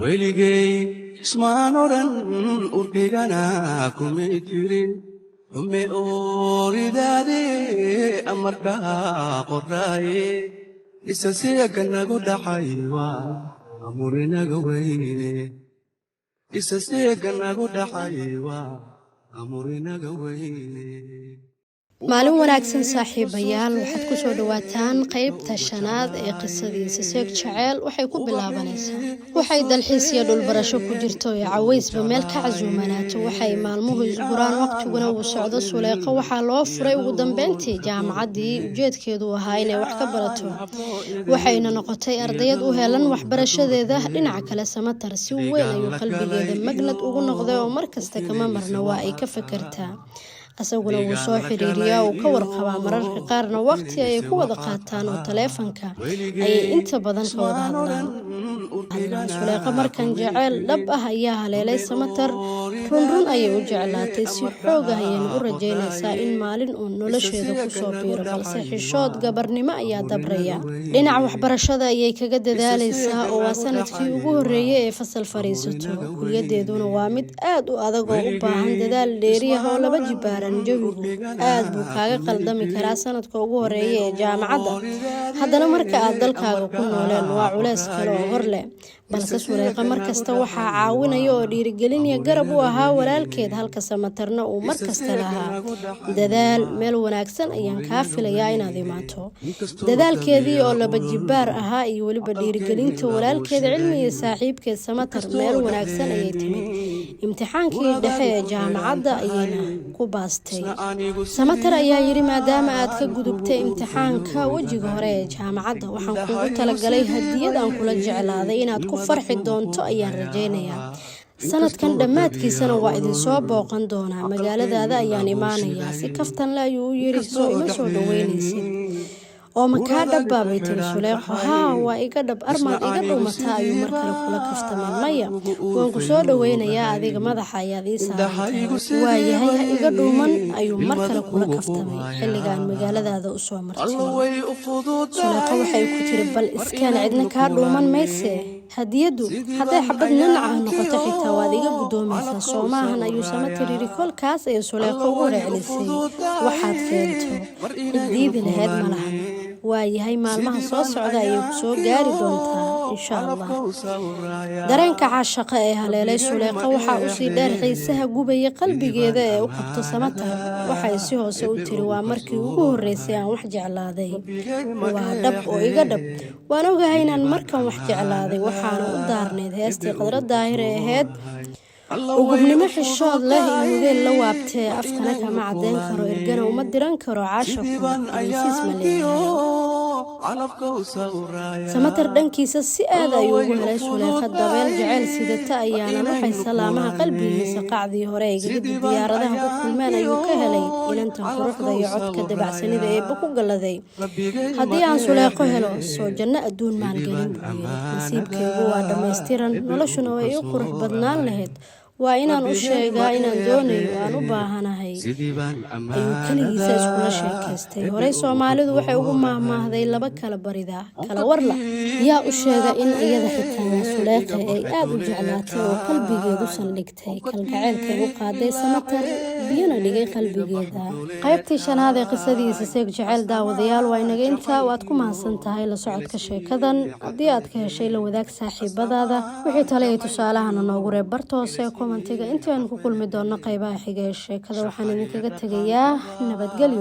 weligay ismaan odhan urkaygana kumay jirin ume ooridaade amarkaa qoraaye isaseega nagu dhacay waa amurinaga weyne isaseega nagu dhacay waa amurinaga weyne. maalin wanaagsan saaxiibayaal waxaad ku soo dhawaataan qaybta shanaad ee qisadiisa seeg jaceyl waxay ku bilaabanaysaa waxay dalxiis iyo dhul barasho ku jirto ee cawaysba meel ka casuumanaato waxay maalmuhu isguraan waqtiguna uu socdo Suleeqa waxaa loo furay ugu dambeyntii jaamacadii ujeedkeedu ahaa inay wax ka barato waxayna noqotay ardayad u heelan waxbarashadeeda dhinaca kale Samatar si weyn ayuu qalbigeeda magnad ugu noqday oo markasta kama marna waa ay ka fakartaa asaguna wuu soo xiriiriyaa oo ka warqabaa mararka qaarna waqti ay ku wada qaataan oo taleefanka ay inta badan ka wada hadlaan. Suleeqa markan jaceyl dhab ah ayaa haleelay Samatar run ayay u jeclaatay si xoog ah ayay u rajaynaysaa in maalin uu nolosheeda ku soo biiro balse xishood gabarnimo ayaa dabraya dhinaca waxbarashada ayay kaga dadaalaysaa oo waa sanadkii ugu horeeyay ee fasal fariisato kuliyadeeduna waa mid aad u adag oo u baahan dadaal dheeri ah oo laba jibaaran jawigu aad buu kaaga qaldami karaa sanadka ugu horeeya ee jaamacadda haddana marka aad dalkaaga ku nooleen waa culays kale oo hor leh balse Suleeqa markasta waxaa caawinaya oo dhiirigelinaya garab u ahaa walaalkeed halka Samatarna uu markasta lahaa dadaal meel wanaagsan ayaan kaa filayaa inaad imaato dadaalkeedii oo laba jibaar ahaa iyo waliba dhiirigelinta walaalkeed cilmi iyo saaxiibkeed Samatar meel wanaagsan ayay timid imtixaankii dhexe ee jaamacadda ayayna ku baastay Samatar ayaa yiri maadaama aad ka gudubtay imtixaanka wajiga hore ee jaamacadda waxaan kuugu talagalay hadiyad aan kula jeclaaday inaad ku farxi doonto ayaan rajaynayaa sanadkan dhamaadkiisana waa idin soo booqan doonaa magaaladaada ayaan imaanayaa si kaftan la ayuu yiri soo ima soo dhaweynaysid oo makaa dhabaabay tiri Suleeqa waa iga dhab armaad iga dhumataa ayuu markale kula kaftamay maya waan ku soo dhaweynayaa adiga madaxa ayaad ii saartay waa yahay iga dhuuman ayuu markale kula kaftamay xilligaan magaaladaada u soo martay Suleeqa waxay ku tiri bal iskaan cidna kaa dhuuman mayse hadiyadu haday xabad ninaca noqoto xitaa waad iga gudoomaysaa Soomahan ayuu Samatar yiri kolkaas ay Suleeqa ugu raacisay waxaad keento diidi lahayd malahan waa yahay maalmaha soo socda ayay ku soo gaari doontaa insha Allah dareenka caashaqa ee haleelay Suleeqa waxa uu si dheer xiisaha gubaya qalbigeeda ee u qabto Samatar waxay si hoose u tiri waa markii ugu horeysay aan wax jeclaaday waa dhab oo iga dhab waan ogahay inaan markan wax jeclaaday waxaan u daarneed heestii Qadra Daahir ee ahayd ugubnimo xishood leh iyo mudeel la waabtay afkana kama cadeyn karo ergana uma diran karo caashaqo insiis Samatar dhankiisa si aad ayuu ugu helay Suleeqa dabeel jaceyl sidata ayaana waxay salaamaha qalbigiisa qacdii hore ee gudub diyaaradaha ku kulmeen ayuu ka helay inanta quruxda iyo codka dabacsanida ee ku galaday haddii aan Suleeqa helo soo janno adduun maalgelin nasiibkaygu waa dhameystiran noloshuna way u qurux badnaan lahayd waa inaan u sheegaa inaan doonayo aan u baahanahay ayuu kaligiisa iskula sheekaystay horey Soomaalidu waxay ugu maahmaahday laba kala barida kala warla yaa u sheega in iyada xitaa Suleeqa ay aad u jeclaatay oo qalbigeedu saldhigtay kalgaceylka u qaaday Samatar biyana dhigay qalbigeeda qaybtii shanaad ee qisadiisa seeg jaceyl daawadayaal waa inaga intaa waad ku mahadsan tahay la socodka sheekadan haddii aad ka heshay la wadaag saaxiibadaada wixii tale ay tusaalahana noogu reeb bartoose kommentiga intaan ku kulmi doono qaybaha xiga ee sheekada waxaan idinkaga tagayaa nabadgelyo.